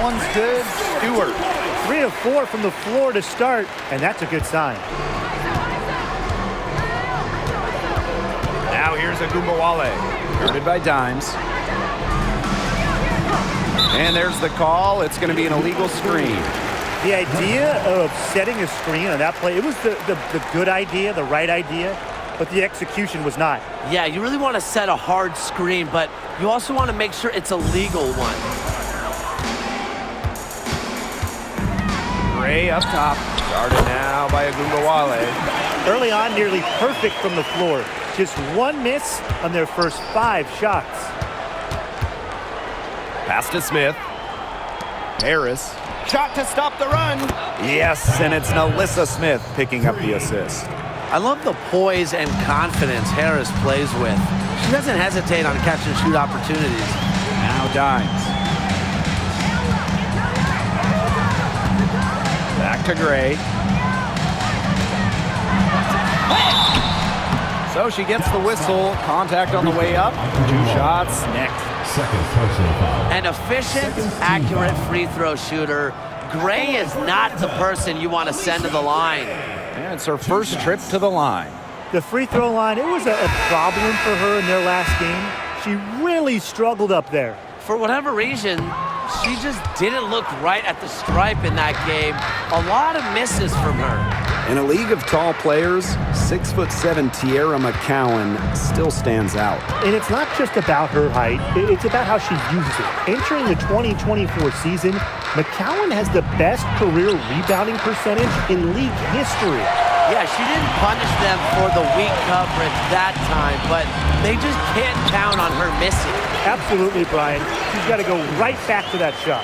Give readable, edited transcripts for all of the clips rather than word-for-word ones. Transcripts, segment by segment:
one's good. Stewart. 3 of 4 from the floor to start, and that's a good sign. Now here's Agumbawale. Guarded by Dimes. And there's the call. It's going to be an illegal screen. The idea of setting a screen on that play, it was the good idea, the right idea, but the execution was not. Yeah, you really want to set a hard screen, but you also want to make sure it's a legal one. Gray up top. Guarded now by Agumbawale. Early on, nearly perfect from the floor. Just one miss on their first 5 shots. Pass to Smith. Harris. Shot to stop the run. Yes, and it's Nalissa Smith picking up the assist. I love the poise and confidence Harris plays with. She doesn't hesitate on catch and shoot opportunities. Now Dimes. Back to Gray. So she gets the whistle. Contact on the way up. 2 shots. Next. Second personal foul. An efficient, accurate free throw shooter. Gray is not the person you want to send to the line. And it's her first trip to the line. The free throw line, it was a problem for her in their last game. She really struggled up there. For whatever reason, she just didn't look right at the stripe in that game. A lot of misses from her. In a league of tall players, 6'7" Tierra McCowan still stands out. And it's not just about her height, it's about how she uses it. Entering the 2024 season, McCowan has the best career rebounding percentage in league history. Yeah, she didn't punish them for the weak coverage that time, but they just can't count on her missing. Absolutely, Brian. She's got to go right back to that shot.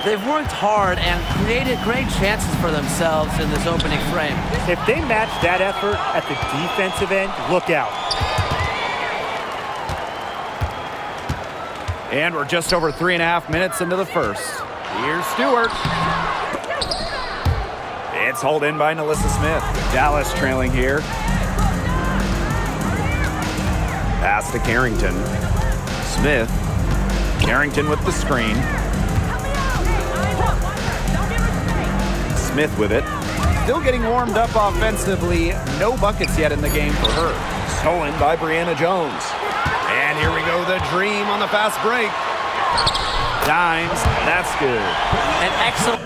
They've worked hard and created great chances for themselves in this opening frame. If they match that effort at the defensive end, look out. And we're just over 3.5 minutes into the first. Here's Stewart. It's hauled in by Nalissa Smith. Dallas trailing here. Pass to Carrington. Smith. Carrington with the screen. Smith with it. Still getting warmed up offensively. No buckets yet in the game for her. Stolen by Brianna Jones. And here we go, the dream on the fast break. Dimes, that's good. An excellent.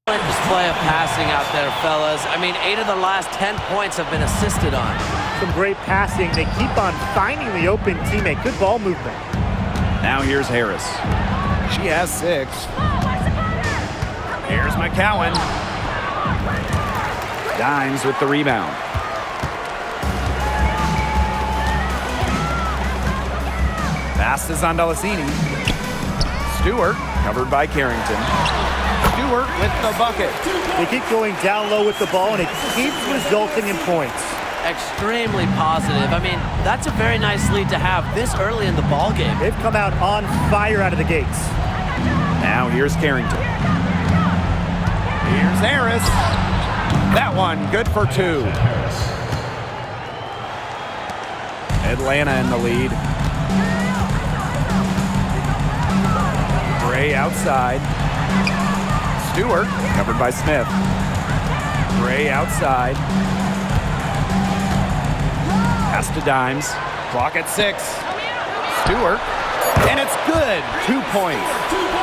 Display of passing out there, fellas. I mean, 8 of the last 10 points have been assisted on. Some great passing. They keep on finding the open teammate. Good ball movement. Now here's Harris. She has 6. Here's McCowan. Dimes with the rebound. Pass to Zondalacini. Stewart, covered by Carrington. Stewart with the bucket. They keep going down low with the ball, and it keeps resulting in points. Extremely positive. I mean, that's a very nice lead to have this early in the ball game. They've come out on fire out of the gates. Now here's Carrington. Here's Harris. That one good for 2. Atlanta in the lead. Gray outside. Stewart, covered by Smith. Gray outside. Pass to Dimes. Clock at 6. Stewart. And it's good. 2 points.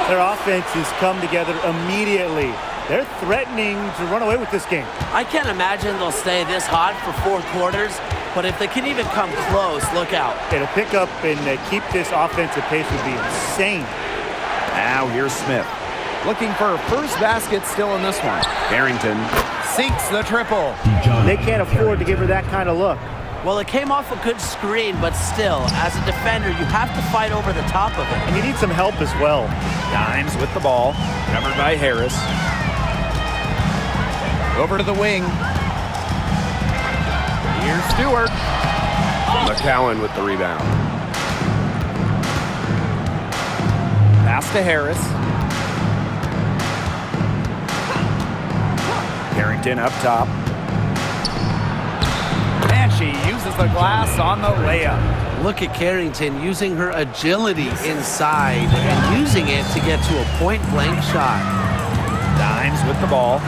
Their offenses come together immediately. They're threatening to run away with this game. I can't imagine they'll stay this hot for 4 quarters, but if they can even come close, look out. To pick up and keep this offensive pace would be insane. Now here's Smith. Looking for her first basket still in this one. Carrington sinks the triple. They can't afford to give her that kind of look. Well, it came off a good screen, but still, as a defender, you have to fight over the top of it. And you need some help as well. Dimes with the ball, covered by Harris. Over to the wing. Here's Stewart. McCowan with the rebound. Pass to Harris. Carrington up top. And she uses the glass on the layup. Look at Carrington using her agility inside and using it to get to a point-blank shot. Dimes with the ball.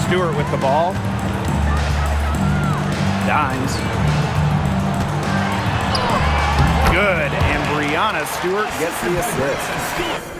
Stewart with the ball. Dimes. Good, and Brianna Stewart gets the assist.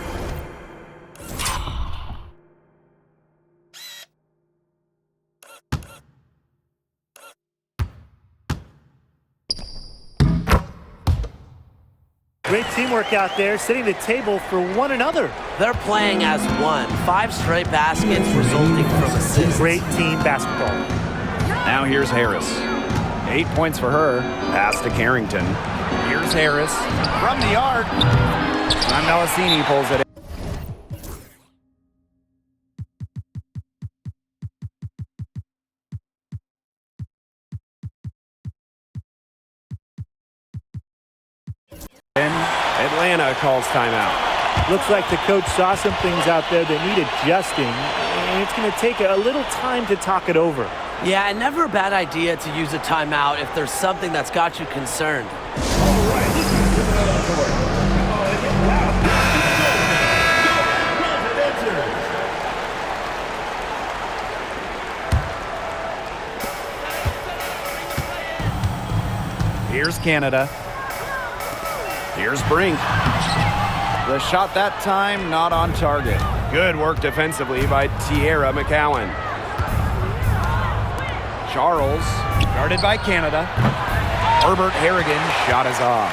Great teamwork out there, setting the table for one another. They're playing as one. 5 straight baskets resulting from assists. Great team basketball. Now here's Harris. 8 points for her. Pass to Carrington. Here's Harris from the arc. And Melasini pulls it in. Atlanta calls timeout. Looks like the coach saw some things out there that need adjusting, and it's going to take a little time to talk it over. Yeah, and never a bad idea to use a timeout if there's something that's got you concerned. Here's Canada. Here's Brink. The shot that time not on target. Good work defensively by Tierra McCowan. Charles, guarded by Canada. Herbert Harrigan, shot is off.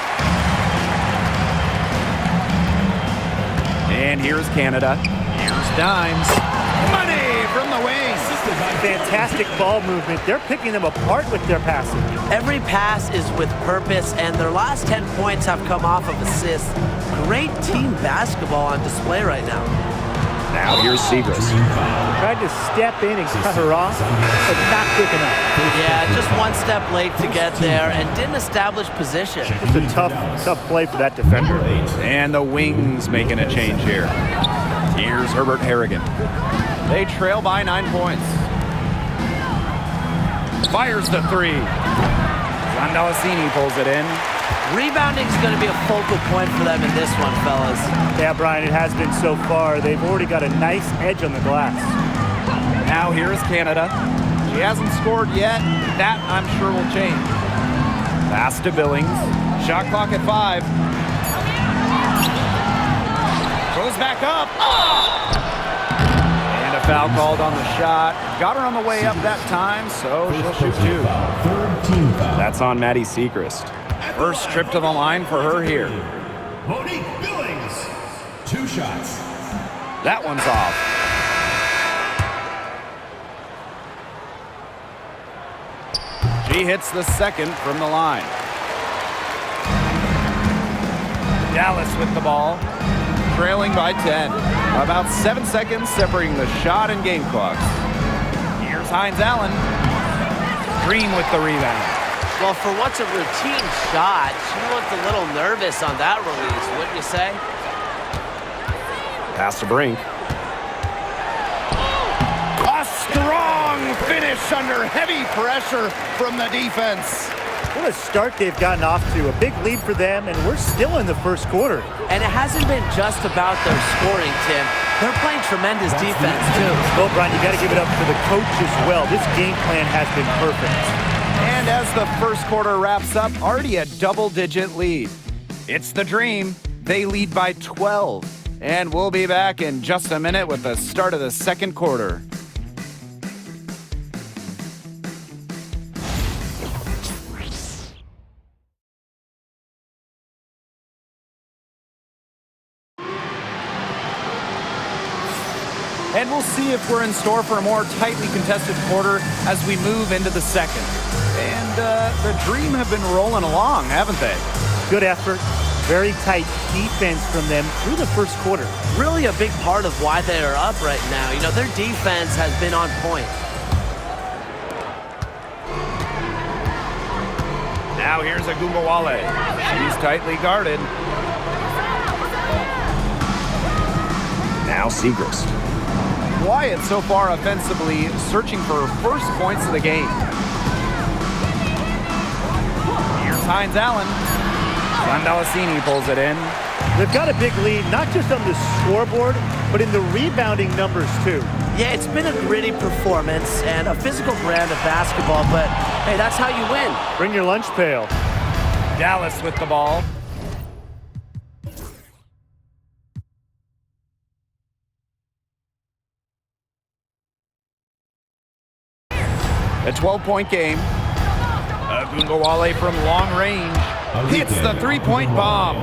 And here's Canada. Here's Dimes. Money from the wing. Fantastic ball movement. They're picking them apart with their passing. Every pass is with purpose, and their last 10 points have come off of assists. Great team basketball on display right now. Now here's Segrist. Tried to step in and cut her off, but not quick enough. Yeah, just one step late to get there and didn't establish position. It's a tough play for that defender. And the Wings making a change here. Here's Herbert Harrigan. They trail by 9 points. Fires the three. Zandalasini pulls it in. Rebounding is going to be a focal point for them in this one, fellas. Yeah, Brian, it has been so far. They've already got a nice edge on the glass. Now here's Canada. She hasn't scored yet. That, I'm sure, will change. Pass to Billings. Shot clock at 5. Goes back up. And a foul called on the shot. Got her on the way up that time, so she'll shoot 2. Third team foul. That's on Maddie Segrist. First trip to the line for her here. Monique Billings. 2 shots. That one's off. She hits the second from the line. Dallas with the ball, trailing by 10. About 7 seconds separating the shot and game clocks. Here's Hines Allen. Green with the rebound. Well, for what's a routine shot, she looked a little nervous on that release, wouldn't you say? Pass to Brink. A strong finish under heavy pressure from the defense. What a start they've gotten off to. A big lead for them, and we're still in the first quarter. And it hasn't been just about their scoring, Tim. They're playing tremendous defense, too. Well, Brian, you got to give it up for the coach as well. This game plan has been perfect. And as the first quarter wraps up, already a double-digit lead. It's the Dream. They lead by 12. And we'll be back in just a minute with the start of the second quarter. And we'll see if we're in store for a more tightly contested quarter as we move into the second. And the Dream have been rolling along, haven't they? Good effort. Very tight defense from them through the first quarter. Really a big part of why they are up right now. You know, their defense has been on point. Now here's Agumbawale. She's tightly guarded. Now Segrist. Wyatt so far offensively searching for first points of the game. Here's Hines Allen. Sandalcini pulls it in. They've got a big lead, not just on the scoreboard, but in the rebounding numbers too. Yeah, it's been a gritty performance and a physical brand of basketball, but hey, that's how you win. Bring your lunch pail. Dallas with the ball. A 12-point game. Ogunbowale from long range hits the three-point bomb.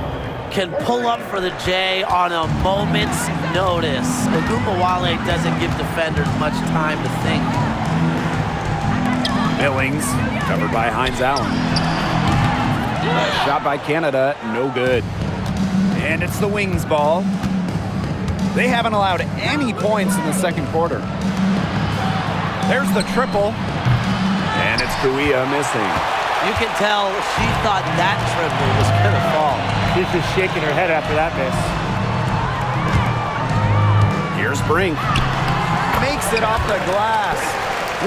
Can pull up for the J on a moment's notice. Ogunbowale doesn't give defenders much time to think. Billings covered by Hines Allen. Shot by Canada, no good. And it's the Wings ball. They haven't allowed any points in the second quarter. There's the triple. And it's Kuia missing. You can tell she thought that triple was going to fall. She's just shaking her head after that miss. Here's Brink. Makes it off the glass.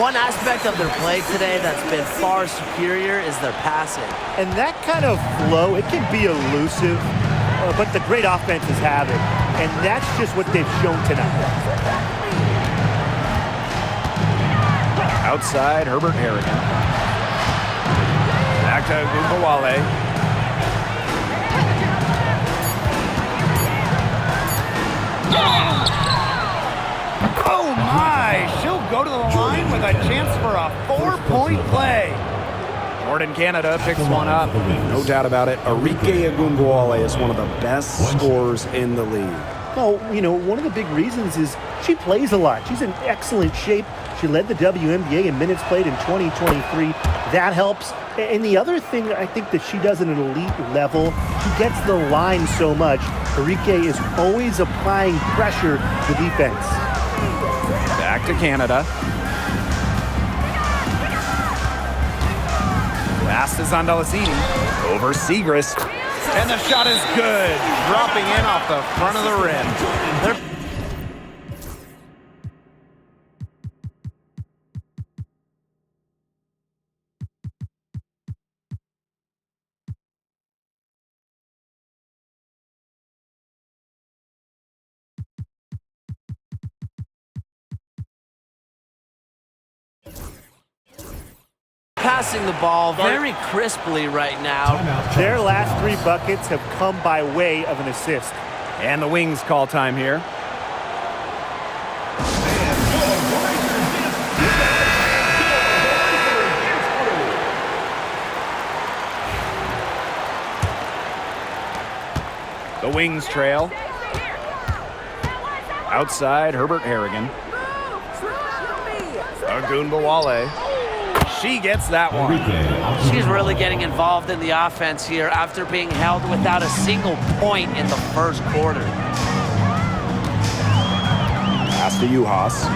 One aspect of their play today that's been far superior is their passing. And that kind of flow, it can be elusive, but the great offenses have it. And that's just what they've shown tonight. Outside, Herbert Harrigan. Back to Ogunbowale. Oh my! She'll go to the line with a chance for a 4-point play. Jordan Canada picks one up. No doubt about it. Arike Ogunbowale is one of the best scorers in the league. Well, you know, one of the big reasons is she plays a lot. She's in excellent shape. She led the WNBA in minutes played in 2023. That helps. And the other thing I think that she does at an elite level, she gets the line so much. Arike is always applying pressure to defense. Back to Canada. Pass to Sandalcini. Over Segrist. And the shot is good. Dropping in off the front of the rim. Passing the ball very crisply right now. Their last 3 buckets have come by way of an assist. And the Wings call time here. The Wings trail. Outside, Herbert Harrigan. Ogunbowale. She gets that one. She's really getting involved in the offense here after being held without a single point in the first quarter. Pass to Uhas.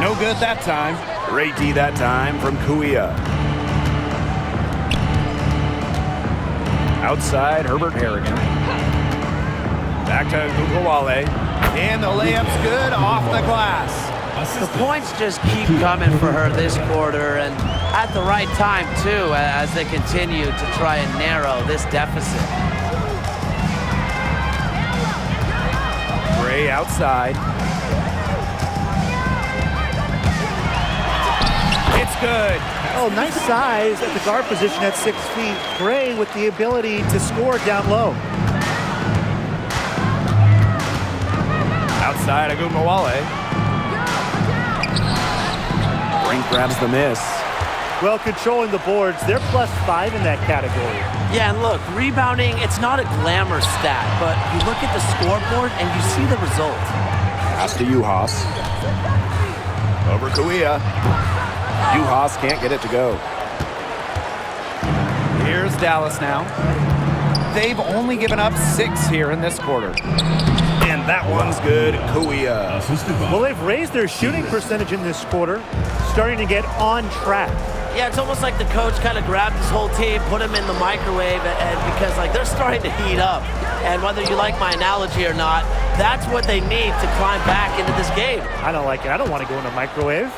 No good that time. Great D that time from Kuia. Outside, Herbert Harrigan. Back to Ogunbowale. And the layup's good off the glass. The points just keep coming for her this quarter, and at the right time, too, as they continue to try and narrow this deficit. Gray outside. It's good. Oh, nice size at the guard position at 6 feet. Gray with the ability to score down low. Outside, Ogunbowale. Brink grabs the miss. Well, controlling the boards, they're +5 in that category. Yeah, and look, rebounding, it's not a glamour stat, but you look at the scoreboard and you see the result. Pass to Uhas. Over Kuia. Uhas can't get it to go. Here's Dallas now. They've only given up 6 here in this quarter. And That one's good. Kuya. Assisted by Well, they've raised their shooting percentage in this quarter, starting to get on track. Yeah, it's almost like the coach kind of grabbed his whole team, put them in the microwave, and because like they're starting to heat up. And whether you like my analogy or not, that's what they need to climb back into this game. I don't like it. I don't want to go in a microwave.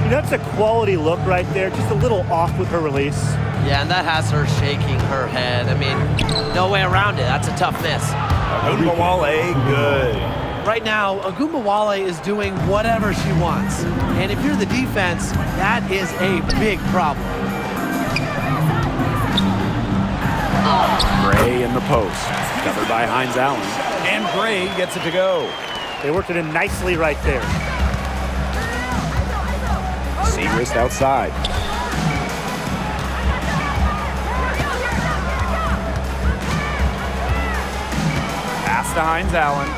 You know, that's a quality look right there. Just a little off with her release. Yeah, and that has her shaking her head. I mean, no way around it. That's a tough miss. Agumbawale, good. Right now, Agumbawale is doing whatever she wants. And if you're the defense, that is a big problem. Gray in the post. Covered by Hines Allen. And Gray gets it to go. They worked it in nicely right there. Segrist outside. Pass to Hines Allen.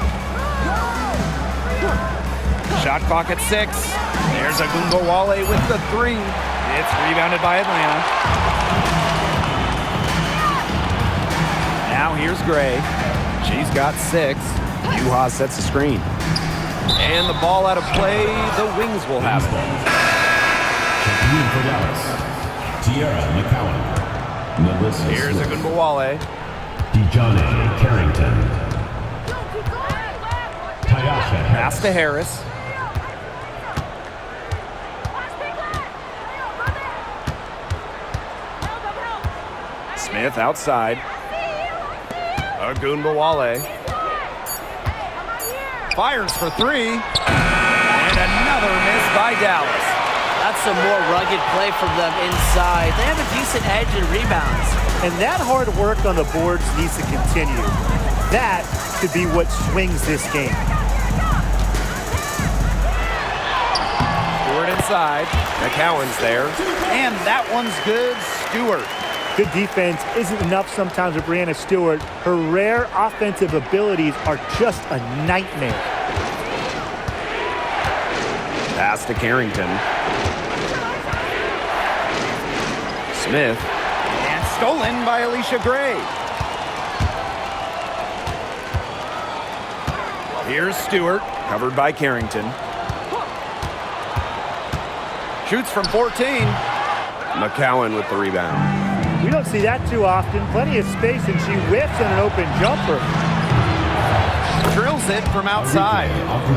Shot clock at 6. There's Agumbawale with the 3. It's rebounded by Atlanta. Now here's Gray. She's got 6. Yuha sets the screen. And the ball out of play. The Wings will have it. checking in for Dallas. Tiara McCowan. Melissa Here's Smith. Agumbawale. Dejohnne Carrington. Tyasha Pass Harris. to Harris. Smith outside. Agumbawale. Fires for 3. And another miss by Dallas. That's some more rugged play from them inside. They have a decent edge in rebounds. And that hard work on the boards needs to continue. That could be what swings this game. Stewart inside. McCowan's there. And that one's good. Stewart. Good defense isn't enough sometimes with Breanna Stewart. Her rare offensive abilities are just a nightmare. Pass to Carrington. Smith. And stolen by Alicia Gray. Here's Stewart, covered by Carrington. Shoots from 14. McCowan with the rebound. We don't see that too often. Plenty of space, and she whiffs on an open jumper. Drills it from outside.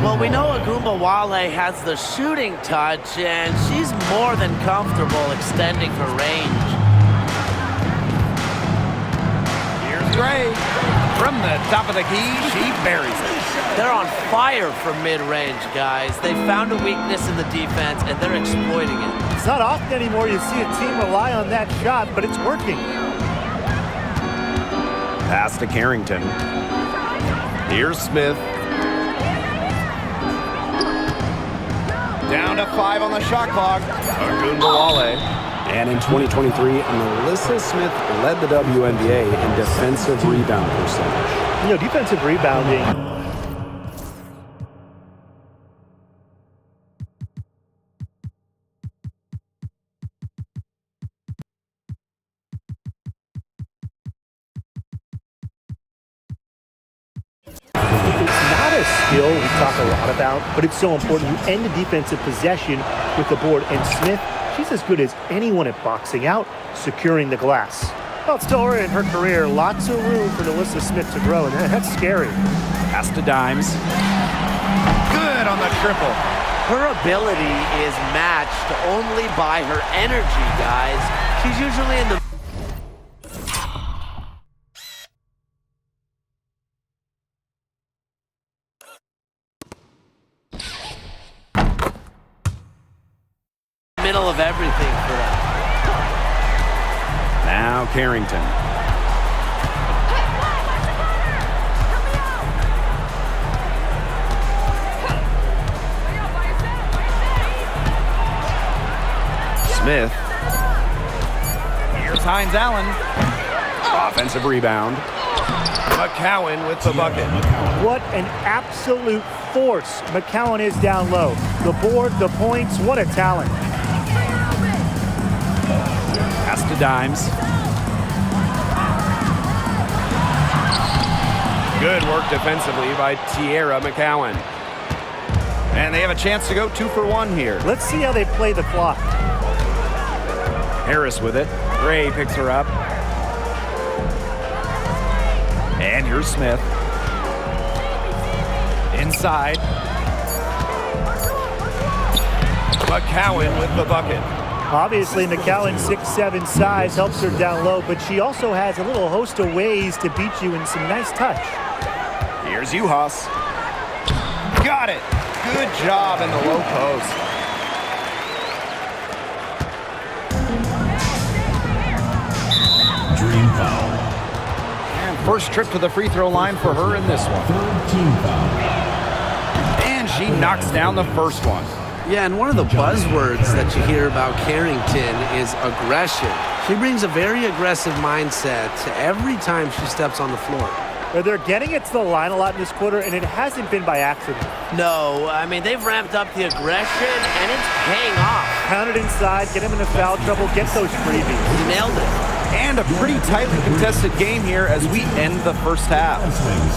Well, we know Agumbawale has the shooting touch, and she's more than comfortable extending her range. Here's Gray. From the top of the key, she buries it. They're on fire from mid-range, guys. They found a weakness in the defense, and they're exploiting it. It's not often anymore you see a team rely on that shot, but it's working. Pass to Carrington. Here's Smith. Down to 5 on the shot clock. Agumbawale. And in 2023, Melissa Smith led the WNBA in defensive rebound percentage. You know, defensive rebounding. It's not a skill we talk a lot about, but it's so important. You end a defensive possession with the board. And Smith, she's as good as anyone at boxing out, securing the glass. Well, it's still early in her career. Lots of room for Melissa Smith to grow, and that's scary. Pass to Dimes. Good on the triple. Her ability is matched only by her energy, guys. She's usually in the middle of everything for them. Now Carrington. Smith. Here's Hines Allen. Offensive rebound. McCowan with the bucket. What an absolute force McCowan is down low. The board, the points, what a talent. Pass to Dimes. Good work defensively by Tierra McCowan. And they have a chance to go 2 for 1 here. Let's see how they play the clock. Harris with it. Gray picks her up. And here's Smith. Inside. McCowan with the bucket. Obviously, McCowan's 6'7" size helps her down low, but she also has a little host of ways to beat you in some nice touch. Here's Uhas. Got it. Good job in the low post. Dream foul. And first trip to the free throw line for her in this one. Third team foul. And she knocks down the first one. Yeah, and one of the buzzwords that you hear about Carrington is aggression. She brings a very aggressive mindset every time she steps on the floor. They're getting it to the line a lot in this quarter, and it hasn't been by accident. No, I mean, they've ramped up the aggression, and it's paying off. Pound it inside, get him into foul trouble, get those freebies. You nailed it. And a pretty tightly contested game here as we end the first half.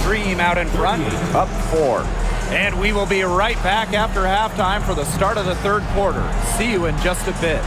Dream out in front, up 4. And we will be right back after halftime for the start of the third quarter. See you in just a bit.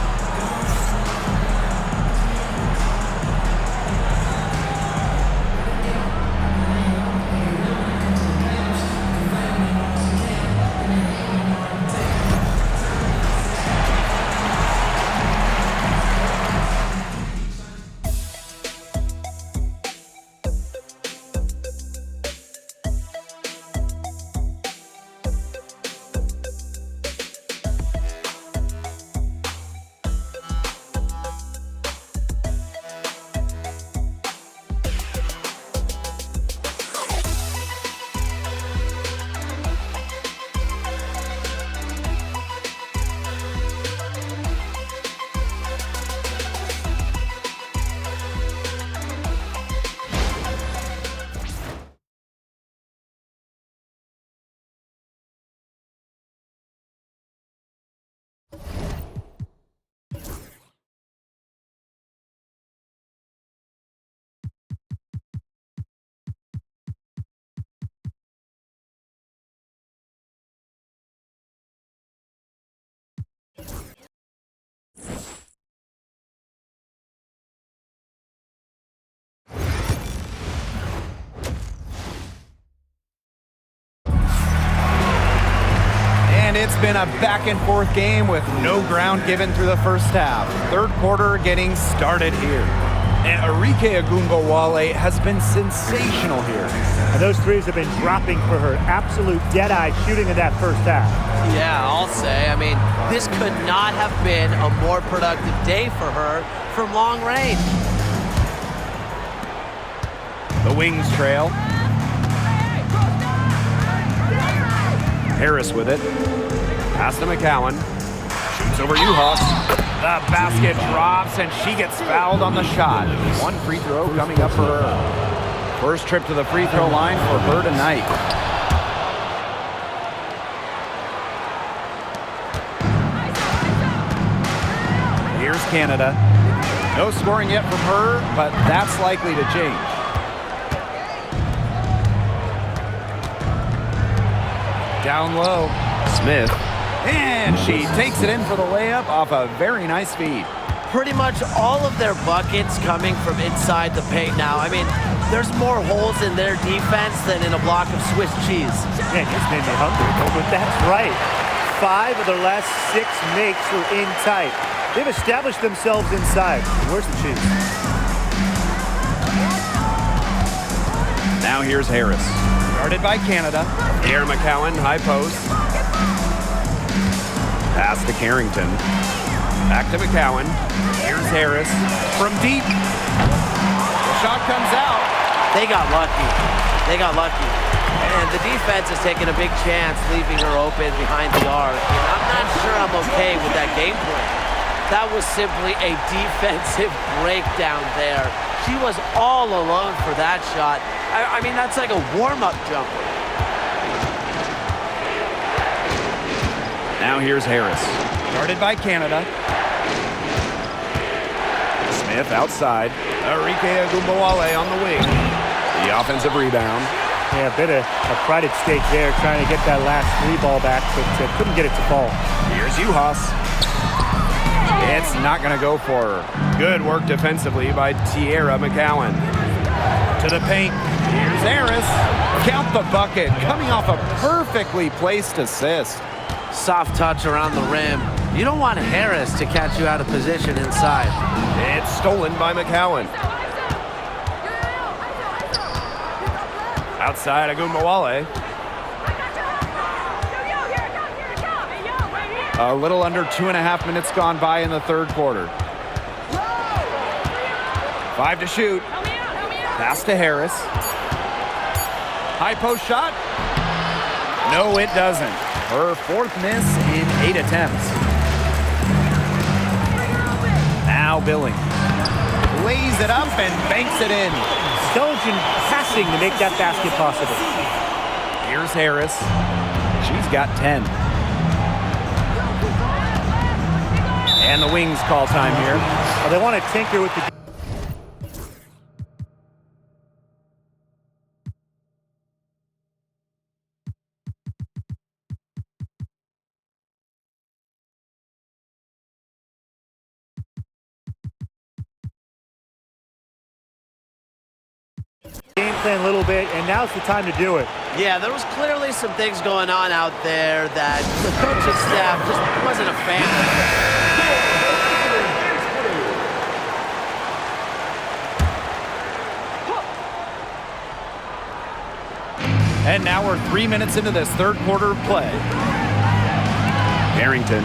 And it's been a back and forth game with no ground given through the first half. Third quarter getting started here. And Arike Ogunbowale has been sensational here. And those threes have been dropping for her. Absolute dead-eye shooting in that first half. Yeah, I'll say. I mean, this could not have been a more productive day for her from long range. The Wings trail. Harris with it. Pass to McCowan. Shoots over Uhas. The basket drops, and she gets fouled on the shot. One free throw coming up for her. First trip to the free throw line for her tonight. Here's Canada. No scoring yet from her, but that's likely to change. Down low, Smith. And she takes it in for the layup off a very nice feed. Pretty much all of their buckets coming from inside the paint now. I mean, there's more holes in their defense than in a block of Swiss cheese. Man, this made me hungry, but that's right. 5 of their last 6 makes were in tight. They've established themselves inside. Where's the cheese? Now here's Harris. Guarded by Canada. Here McCowan, high post. Pass to Carrington. Back to McCowan. Here's Harris. From deep. The shot comes out. They got lucky. They got lucky. And the defense is taking a big chance, leaving her open behind the arc. And I'm not sure I'm okay with that game plan. That was simply a defensive breakdown there. She was all alone for that shot. I mean, that's like a warm-up jumper. Now here's Harris. Guarded by Canada. Smith outside. Arike Ogunbowale on the wing. The offensive rebound. Yeah, a bit of a pride at stake there, trying to get that last three ball back, but couldn't get it to fall. Here's Uhas. It's not going to go for her. Good work defensively by Tierra McCowan. To the paint. Here's Harris. Count the bucket. Coming off a perfectly placed assist. Soft touch around the rim. You don't want Harris to catch you out of position inside. It's stolen by McCowan. Outside Agumbawale. A little under 2.5 minutes gone by in the third quarter. 5 to shoot. Pass to Harris. High post shot. No, it doesn't. Her fourth miss in 8 attempts. Now Billing. Lays it up and banks it in. Intelligent passing to make that basket possible. Here's Harris. She's got 10. And the Wings call time here. Well, they want to tinker with the game plan a little bit, and now's the time to do it. Yeah, there was clearly some things going on out there that the coaching staff just wasn't a fan of. And now we're 3 minutes into this third quarter of play. Harrington.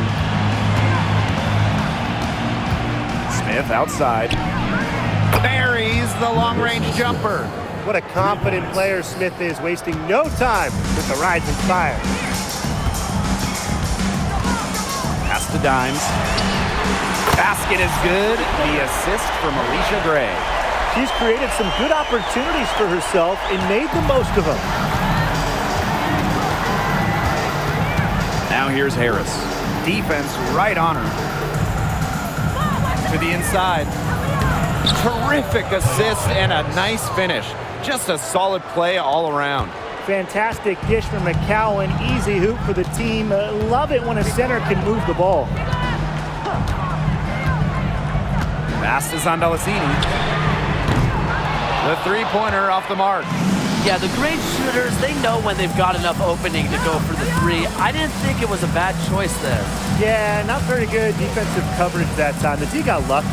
Smith outside. Buries the long-range jumper. What a confident player Smith is, wasting no time with the rising fire. Pass to Dimes. Basket is good. The assist from Alicia Gray. She's created some good opportunities for herself and made the most of them. Now here's Harris. Defense right on her. To the inside. Terrific assist and a nice finish. Just a solid play all around. Fantastic dish from McCowan. Easy hoop for the team. Love it when a center can move the ball. Pass to Zandalacini. The three-pointer off the mark. Yeah, the great shooters, they know when they've got enough opening to go for the three. I didn't think it was a bad choice there. Yeah, not very good defensive coverage that time. The D got lucky.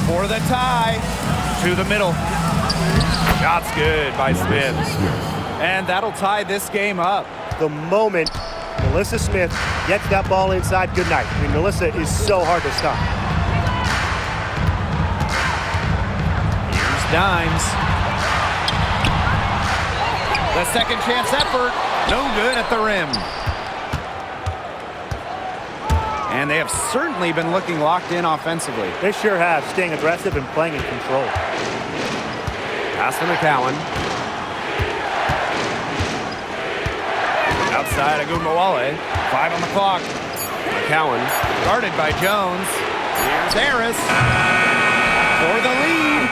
For the tie. To the middle. Shot's good by Smith. And that'll tie this game up. The moment Melissa Smith gets that ball inside, good night. I mean, Melissa is so hard to stop. Here's Dimes. The second chance effort. No good at the rim. And they have certainly been looking locked in offensively. They sure have, staying aggressive and playing in control. Pass to McCowan. Outside Agumbawale. 5 on the clock. McCowan guarded by Jones. Here's Harris for the lead.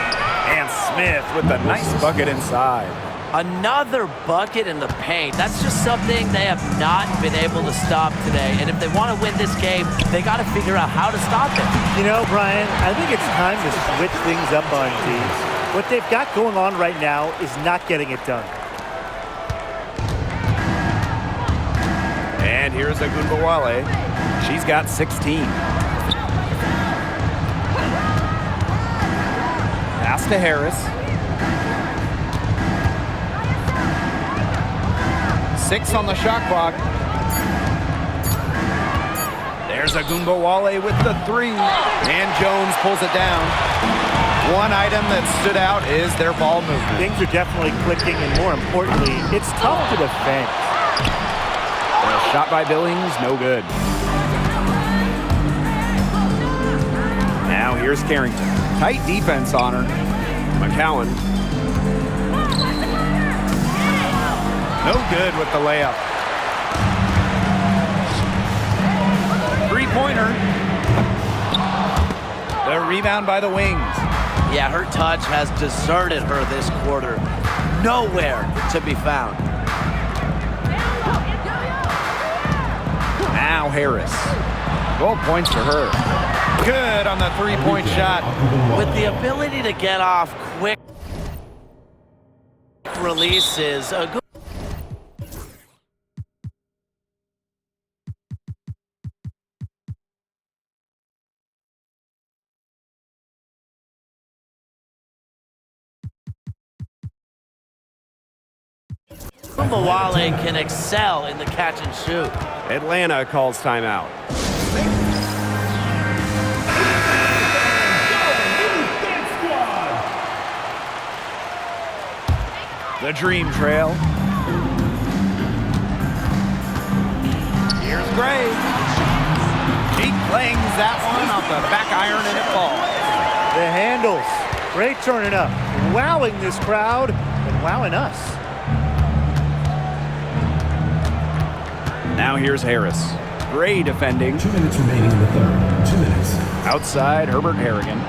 And Smith with the nice bucket inside. Another bucket in the paint. That's just something they have not been able to stop today. And if they want to win this game, they got to figure out how to stop it. You know, Brian, I think it's time to switch things up on teams. What they've got going on right now is not getting it done. And here's Agumbawale. She's got 16. Pass to Harris. 6 on the shot clock. There's Agumbawale with the 3. And Jones pulls it down. One item that stood out is their ball movement. Things are definitely clicking, and more importantly, it's tough to defend. A shot by Billings, no good. Now here's Carrington. Tight defense on her. McCowan. No good with the layup. Three-pointer. The rebound by the Wings. Yeah, her touch has deserted her this quarter. nowhere to be found. Now Harris. 12 points for her. Good on the three-point shot. With the ability to get off quick releases, a good Mawale can excel in the catch and shoot. Atlanta calls timeout. The Dream Trail. Here's Gray. He clangs that one off the back iron and it falls. The handles. Great turning up. Wowing this crowd and wowing us. Now here's Harris. Gray defending. 2 minutes remaining in the third. 2 minutes. Outside, Herbert Harrigan.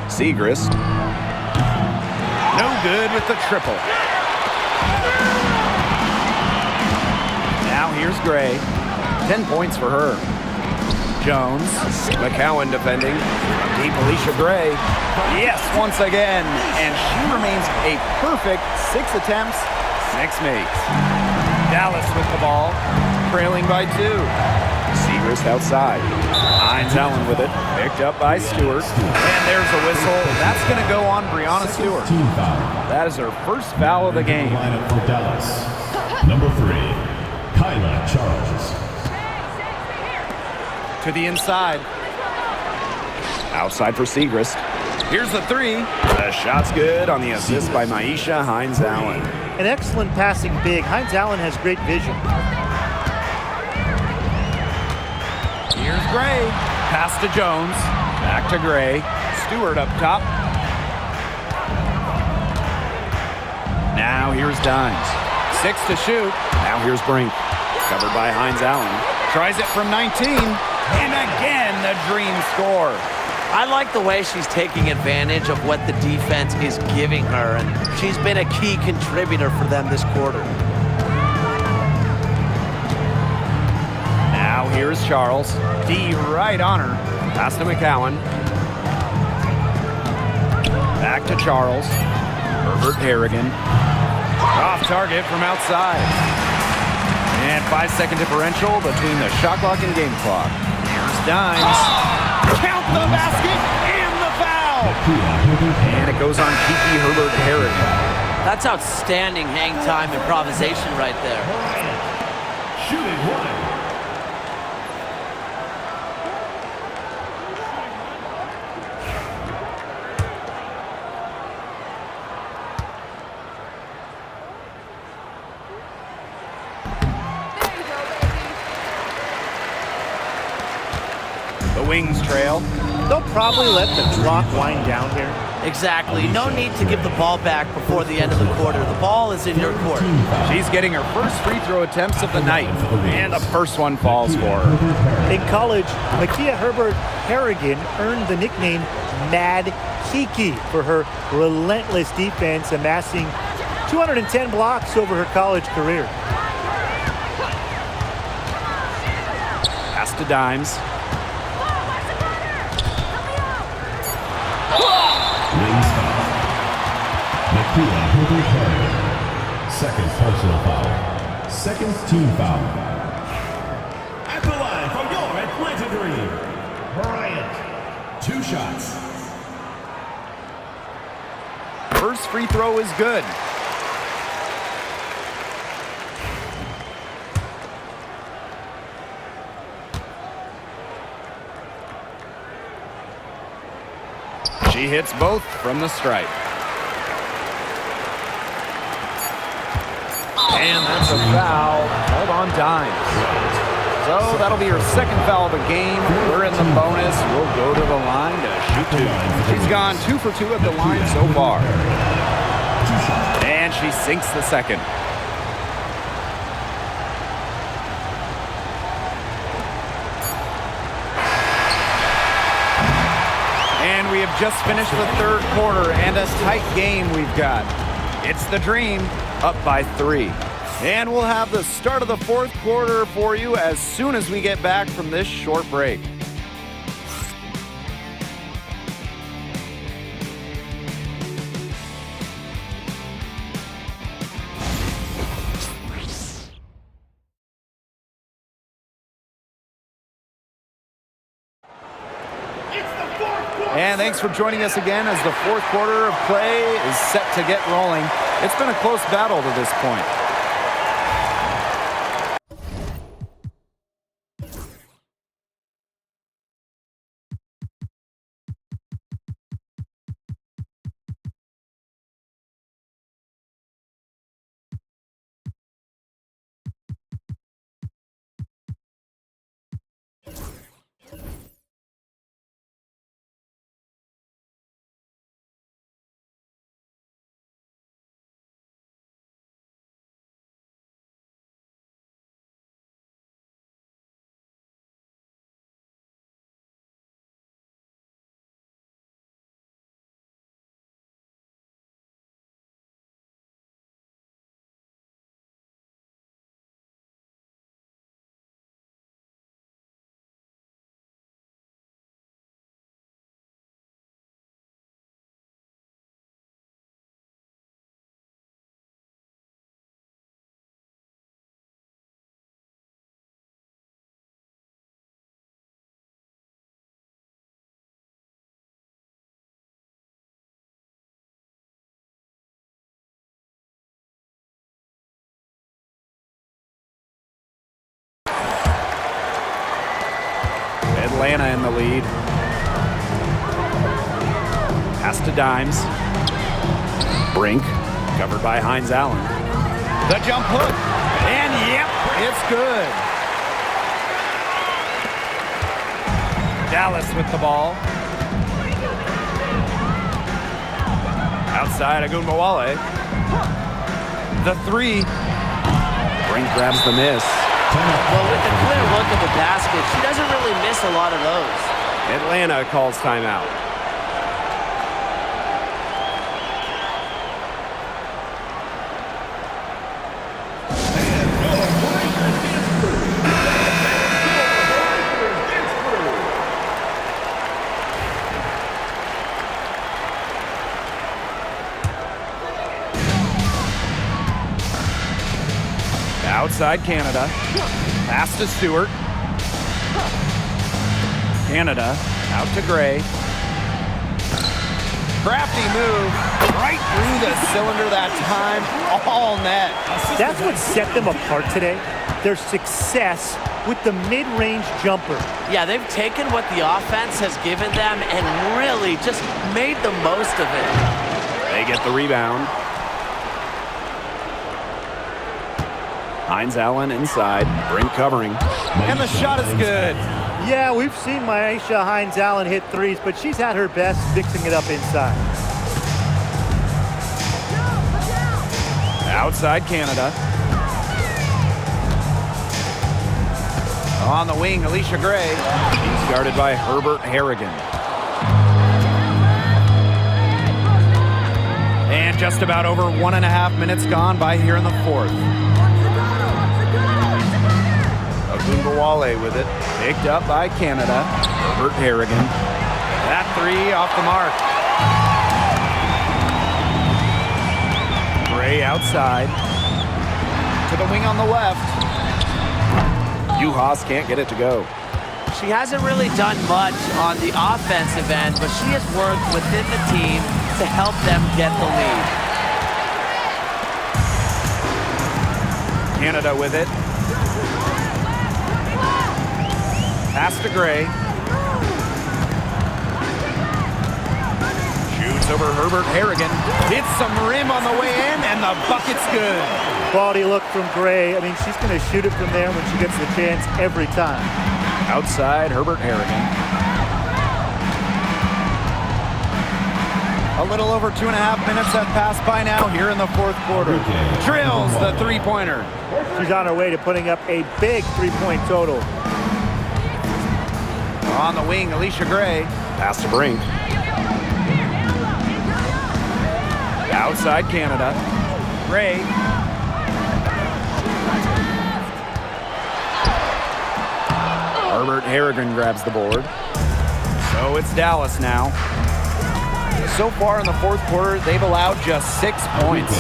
Segrist. No good with the triple. Now here's Gray. 10 points for her. Jones. McCowan defending. Deep Alicia Gray. Yes, once again. And she remains a perfect 6 attempts, 6 makes. Dallas with the ball. Trailing by 2. Segrist outside. Hines Allen with it. Picked up by Stewart. And there's a whistle. That's going to go on Brianna Stewart. Team foul. That is her first foul of the game. Lineup for Dallas. Number 3, Kyla Charles. To the inside. Outside for Segrist. Here's the 3. The shot's good on the assist by Maisha Hines Allen. An excellent passing big. Hines Allen has great vision. Here's Gray. Pass to Jones. Back to Gray. Stewart up top. Now here's Dimes. 6 to shoot. Now here's Brink. Covered by Hines Allen. Tries it from 19. And again, the Dream score. I like the way she's taking advantage of what the defense is giving her, and she's been a key contributor for them this quarter. Now here's Charles. D right on her. Pass to McCowan. Back to Charles. Herbert Harrigan. Off target from outside. And 5-second differential between the shot clock and game clock. Here's Dimes. Count the basket and the foul. And it goes on Kiki Herbert Harrigan. That's outstanding hang time improvisation right there. Shooting 1. The Wings trail. They'll probably let the clock wind down here. Exactly. No need to give the ball back before the end of the quarter. The ball is in your court. She's getting her first free throw attempts of the night. And the first one falls for her. In college, Makia Herbert Harrigan earned the nickname Mad Kiki for her relentless defense, amassing 210 blocks over her college career. Pass to Dimes. Wings foul. Makia Herbert Harrigan. Second personal foul. Second team foul. At the line from your Atlanta Dream, Bryant. 2 shots. First free throw is good. She hits both from the stripe. And that's a foul. Hold on, Dimes. So that'll be her second foul of the game. We're in the bonus. We'll go to the line to shoot 2. She's gone 2 for 2 at the line so far. And she sinks the second. And we we have just finished the third quarter, and a tight game we've got. It's the Dream up by 3. And we'll have the start of the fourth quarter for you as soon as we get back from this short break. And thanks for joining us again as the fourth quarter of play is set to get rolling. It's been a close battle to this point. Atlanta in the lead. Pass to Dimes. Brink, covered by Hines Allen. The jump hook, and yep, it's good. Dallas with the ball. Outside, Agunbowale. The 3. Brink grabs the miss. Well, with a clear look at the basket, she doesn't really miss a lot of those. Atlanta calls timeout. Outside Canada. Pass to Stewart. Canada out to Gray. Crafty move right through the cylinder that time. All net. That's what set them apart today. Their success with the mid-range jumper. Yeah, they've taken what the offense has given them and really just made the most of it. They get the rebound. Hines Allen inside, Brink covering, and the shot is good. Yeah, we've seen Myisha Hines Allen hit threes, but she's at her best fixing it up inside. Outside Canada. On the wing, Alicia Gray. He's guarded by Herbert Harrigan. And just about over 1.5 minutes gone by here in the fourth. Agunbowale with it, picked up by Canada. Herbert Harrigan. That 3 off the mark. Gray outside. To the wing on the left. Juhas can't get it to go. She hasn't really done much on the offensive end, but she has worked within the team to help them get the lead. Canada with it. Pass to Gray. Shoots over Herbert Harrigan. Hits some rim on the way in, and the bucket's good. Quality look from Gray. I mean, she's going to shoot it from there when she gets the chance every time. Outside, Herbert Harrigan. A little over 2.5 minutes have passed by now here in the fourth quarter. Drills the three-pointer. She's on her way to putting up a big three-point total. On the wing, Alicia Gray. Pass to Brink. Outside Canada. Gray. Herbert Harrigan grabs the board. So it's Dallas now. So far in the fourth quarter, they've allowed just 6 points.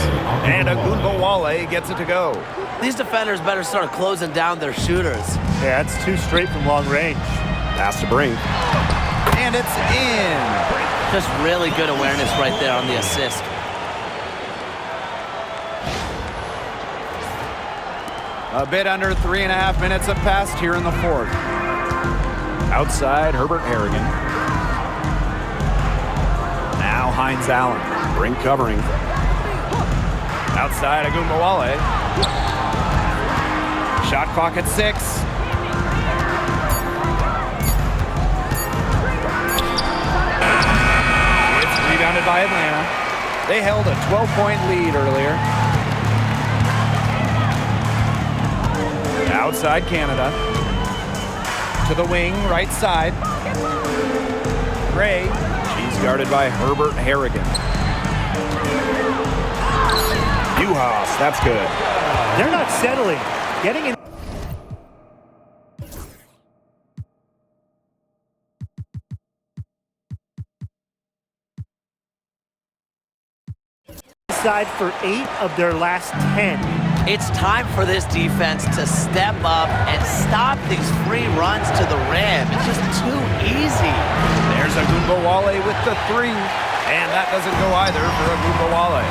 And Ogunbowale gets it to go. These defenders better start closing down their shooters. Yeah, it's 2 straight from long range. Pass to Brink. And it's in. Just really good awareness right there on the assist. A bit under 3.5 minutes have passed here in the fourth. Outside, Herbert Harrigan. Now Hines Allen. Brink covering. Outside, Ogunbowale. Shot clock at 6. It's rebounded by Atlanta. They held a 12-point lead earlier. Outside Canada. To the wing, right side. Gray. She's guarded by Herbert Harrigan. Juhas, that's good. They're not settling. Getting in. Side for 8 of their last 10. It's time for this defense to step up and stop these free runs to the rim. It's just too easy. There's Ogunbowale with the 3. And that doesn't go either for Ogunbowale.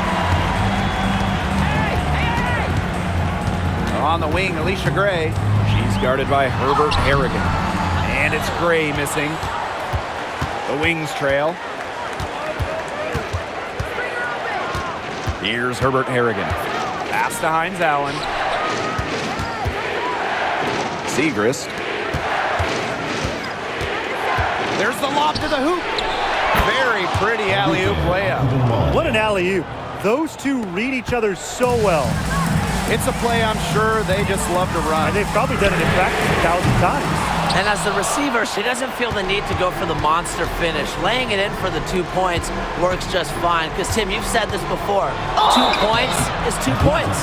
On the wing, Alicia Gray. She's guarded by Herbert Harrigan. And it's Gray missing. The wings trail. Here's Herbert Harrigan. Pass to Hines Allen. Segrist. There's the lob to the hoop. Very pretty alley-oop layup. What an alley-oop. Those two read each other so well. It's a play I'm sure they just love to run. And they've probably done it in practice 1,000 times. And as the receiver, she doesn't feel the need to go for the monster finish. Laying it in for the 2 points works just fine. Because, Tim, you've said this before. 2 points is 2 points.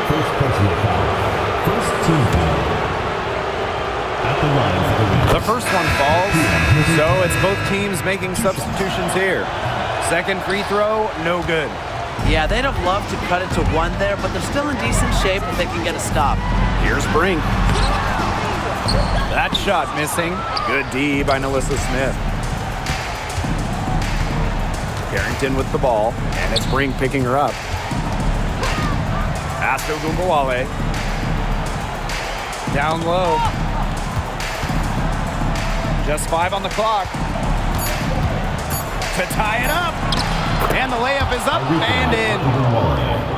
First personal foul. First team foul. At the line for the win. The first one falls, so it's both teams making substitutions here. Second free throw, no good. Yeah, they'd have loved to cut it to 1 there, but they're still in decent shape if they can get a stop. Here's Brink. That shot missing. Good D by Nalissa Smith. Carrington with the ball, and it's Brink picking her up. Pass to Ogunbowale. Down low. Just 5 on the clock. To tie it up. And the layup is up and in.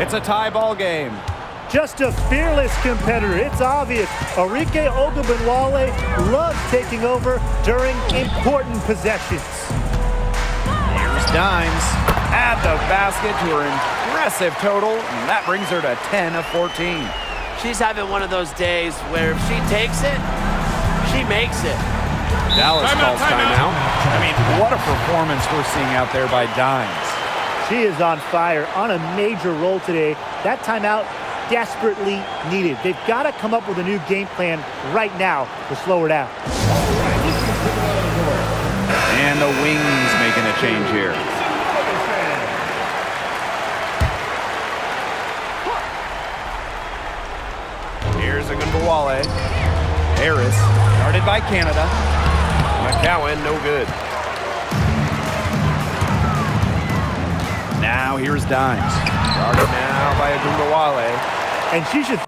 It's a tie ball game. Just a fearless competitor. It's obvious. Arike Ogunbowale loves taking over during important possessions. Here's Dimes at the basket to her impressive total. And that brings her to 10 of 14. She's having one of those days where if she takes it, she makes it. Dallas calls timeout. I mean, what a performance we're seeing out there by Dimes. She is on fire, on a major roll today. That timeout desperately needed. They've got to come up with a new game plan right now to slow her down. And the wings making a change here. Here's Ogunbowale. Harris, guarded by Canada. McCowan, no good. Now here's Dimes. Guarded now by Ogunbowale. And she should...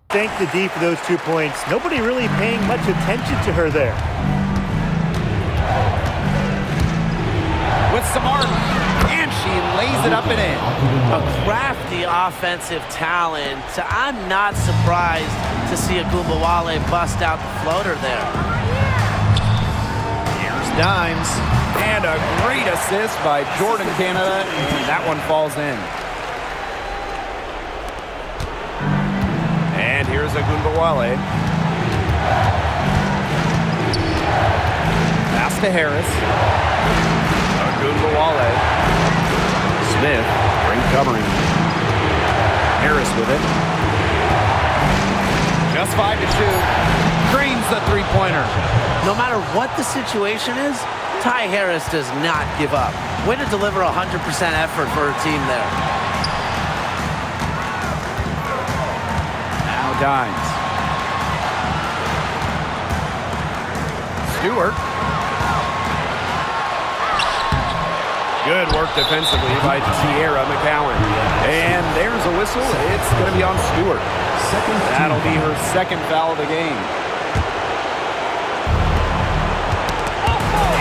thank the D for those 2 points. Nobody really paying much attention to her there. With Samard, and she lays it up and in. A crafty offensive talent. I'm not surprised to see Ogunbowale bust out the floater there. Here's Dimes. And a great assist by Jordan Canada, and that one falls in. And here's Agunbowale. Pass to Harris. Agunbowale. Smith, great covering. Harris with it. Just 5-2. Drains the three-pointer. No matter what the situation is, Ty Harris does not give up. Way to deliver 100% effort for her team there. Now Dimes. Stewart. Good work defensively by Sierra McCowan. And there's a whistle. It's going to be on Stewart. That'll be her second foul of the game.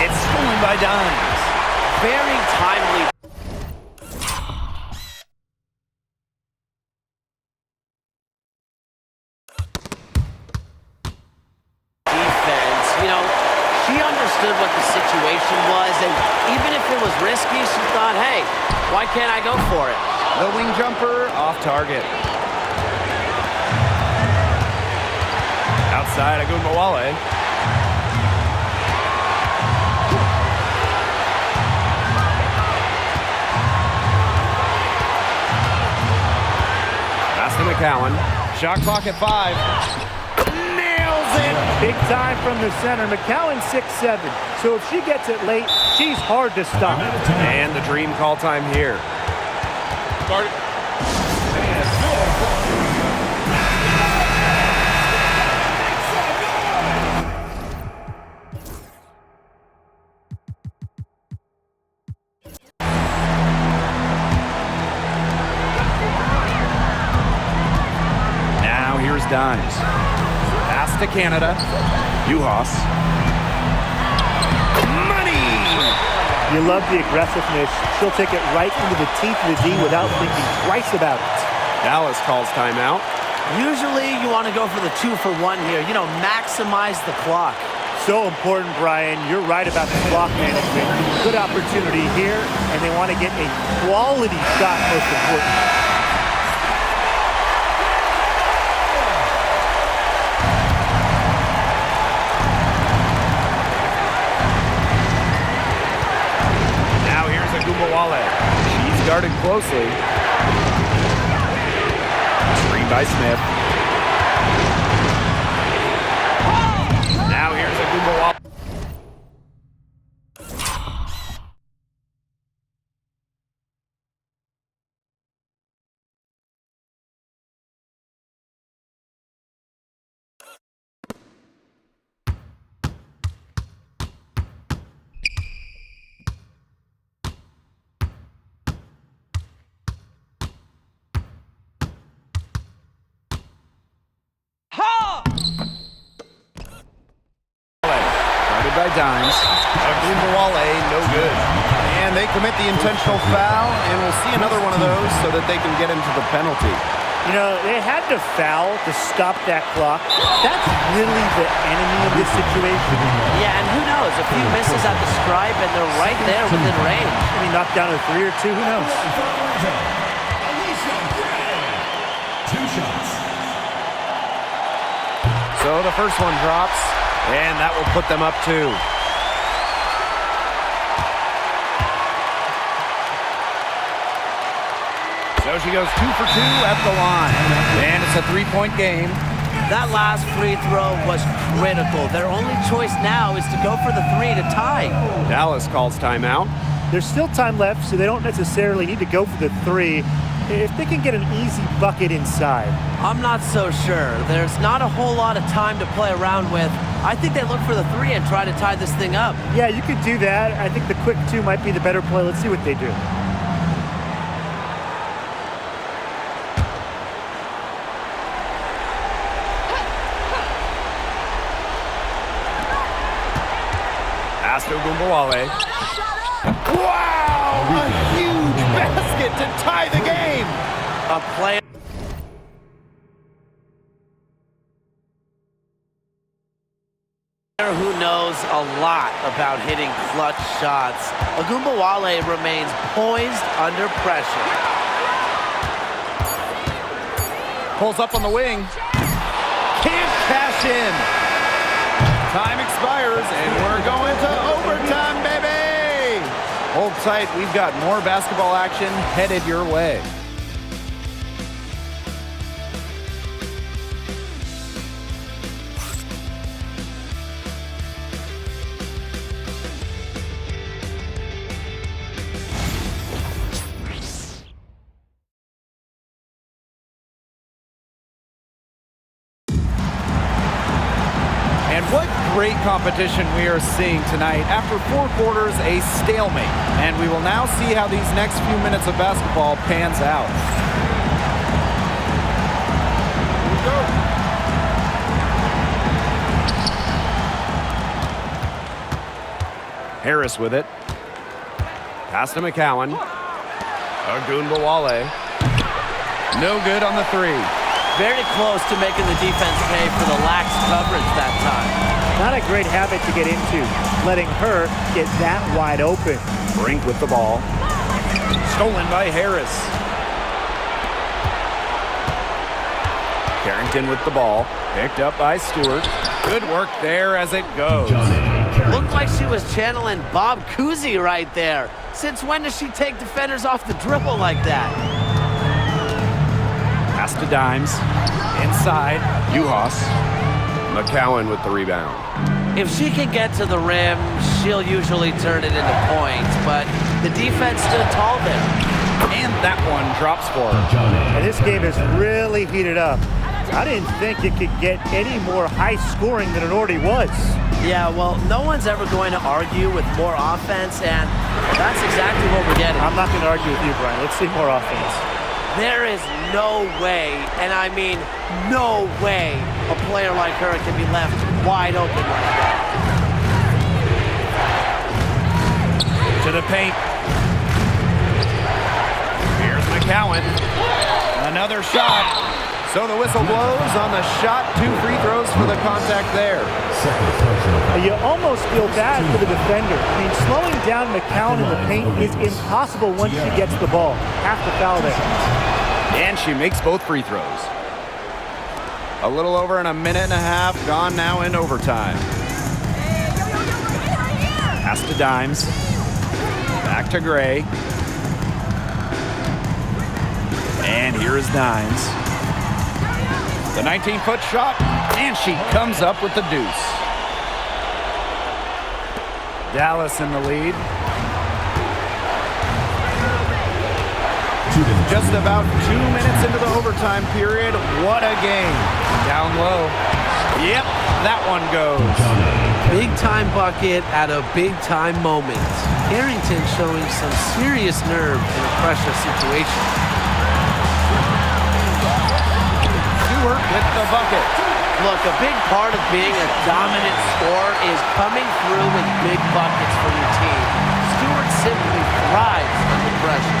It's stolen by Dimes. Very timely. Defense, she understood what the situation was, and even if it was risky, she thought, hey, why can't I go for it? The wing jumper off target. Outside Agunbowale. Pass to McCowan. Shot clock at 5. Nails it! Big time from the center. McCowan 6'7", so if she gets it late, she's hard to stop. And the dream call time here. Now here's Dimes. Pass to Canada. Juhas. Money! You love the aggressiveness. She'll take it right into the teeth of the D without thinking twice about it. Dallas calls timeout. Usually you want to go for the 2-for-1 here. Maximize the clock. So important, Brian. You're right about the clock management. Good opportunity here, and they want to get a quality shot, most important. Now here's Agunbowale. She's guarded closely. Screen by Smith. Now here's Agunbowale. Guarded by Dimes. Agunbowale, no good. And they commit the intentional foul, and we'll see another one of those so that they can get into the penalty. They had to foul to stop that clock. That's really the enemy of this situation. Yeah, and who knows? A few misses at the stripe, and they're right there within range. Knock down a 3 or 2, who knows? Alicia Gray. 2 shots. So the first one drops, and that will put them up 2. So she goes 2 for 2 at the line. And it's a 3-point game. That last free throw was critical. Their only choice now is to go for the 3 to tie. Dallas calls timeout. There's still time left, so they don't necessarily need to go for the 3 if they can get an easy bucket inside. I'm not so sure. There's not a whole lot of time to play around with. I think they look for the 3 and try to tie this thing up. Yeah, you could do that. I think the quick 2 might be the better play. Let's see what they do. Pass to Agunbowale. Wow! A huge basket to tie the game! A player who knows a lot about hitting clutch shots. Ogunbowale remains poised under pressure. Pulls up on the wing. Can't cash in. Time expires, and we're going to overtime, baby! Hold tight. We've got more basketball action headed your way. What great competition we are seeing tonight. After 4 quarters, a stalemate. And we will now see how these next few minutes of basketball pans out. Here we go. Harris with it. Pass to McCowan. Ogunbowale. No good on the 3. Very close to making the defense pay for the lax coverage that time. Not a great habit to get into, letting her get that wide open. Brink with the ball. Stolen by Harris. Carrington with the ball. Picked up by Stewart. Good work there as it goes. Looked like she was channeling Bob Cousy right there. Since when does she take defenders off the dribble like that? Pass to Dimes. Inside. Uhas. McCowan with the rebound. If she can get to the rim, she'll usually turn it into points, but the defense stood tall there. And that one drops for her. And this game has really heated up. I didn't think it could get any more high scoring than it already was. Yeah, well, no one's ever going to argue with more offense, and that's exactly what we're getting. I'm not going to argue with you, Brian. Let's see more offense. There is no way, and I mean no way, a player like her can be left wide open like that. To the paint. Here's McCowan. Another shot. So the whistle blows on the shot. 2 free throws for the contact there. You almost feel bad for the defender. I mean, slowing down McCowan in the paint is impossible once she gets the ball. Have to foul there. And she makes both free throws. A little over in a minute and a half, gone now in overtime. Pass to Dimes. Back to Gray. And here is Dimes. The 19-foot shot, and she comes up with the deuce. Dallas in the lead. Just about 2 minutes into the overtime period. What a game. Down low. Yep, that one goes. Big time bucket at a big time moment. Carrington showing some serious nerve in a pressure situation. Stewart with the bucket. Look, a big part of being a dominant scorer is coming through with big buckets for your team. Stewart simply thrives under pressure.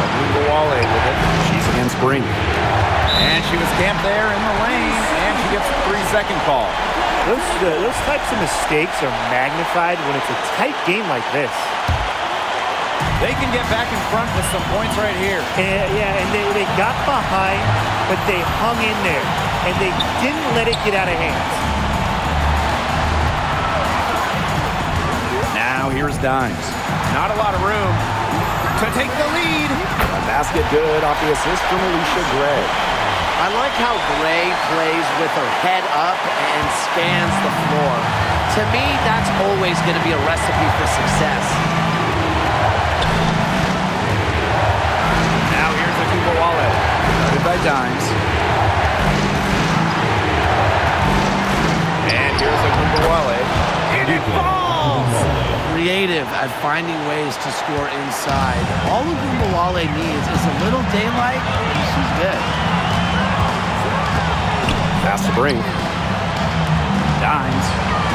Ogunbowale with it. She's against Brink. And she was camped there in the lane, and she gets a 3-second call. Those types of mistakes are magnified when it's a tight game like this. They can get back in front with some points right here. And they got behind, but they hung in there, and they didn't let it get out of hand. Now here's Dimes. Not a lot of room to take the lead. A basket good off the assist from Alicia Gray. I like how Gray plays with her head up and scans the floor. To me, that's always going to be a recipe for success. Now here's Ogunbowale. Good by Dimes. And here's Ogunbowale. And it falls! Creative at finding ways to score inside. All Ogunbowale needs is a little daylight, and she's good. Pass to Brink. Dimes.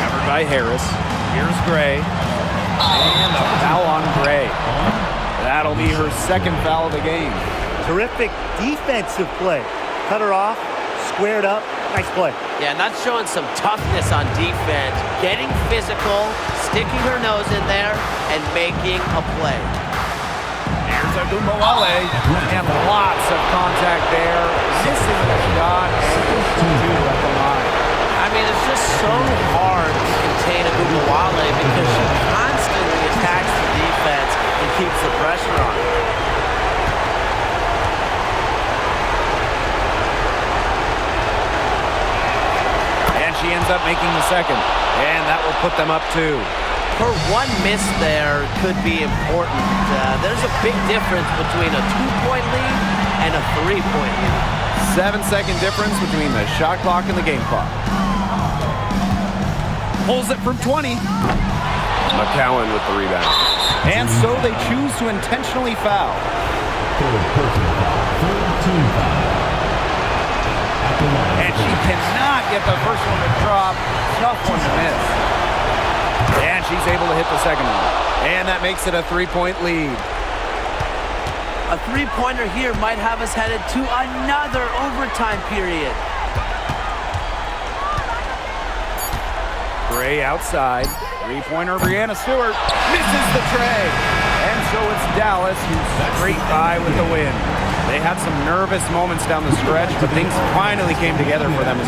Covered by Harris. Here's Gray. And a foul on Gray. That'll be her 2nd foul of the game. Terrific defensive play. Cut her off, squared up, Nice play. Yeah, and that's showing some toughness on defense. Getting physical, sticking her nose in there, and making a play. Here's Ogunbowale, and lots of contact there. Missing the shot, and 2 at the line. I mean, it's just so hard to contain Ogunbowale because she constantly attacks the defense and keeps the pressure on. And she ends up making the second, and that will put them up 2. Her one miss there could be important. There's a big difference between a 2-point lead and a 3-point lead. 7-second difference between the shot clock and the game clock. Pulls it from 20. McCowan with the rebound. And so they choose to intentionally foul. Third personal foul. Third team foul. At the line. And she cannot get the first one to drop. Tough one to miss. And she's able to hit the second one. And that makes it a 3-point lead. A 3-pointer here might have us headed to another overtime period. Gray outside. 3-pointer Breanna Stewart misses the tray. And so it's Dallas who scraped by with the win. They had some nervous moments down the stretch, but things finally came together for them as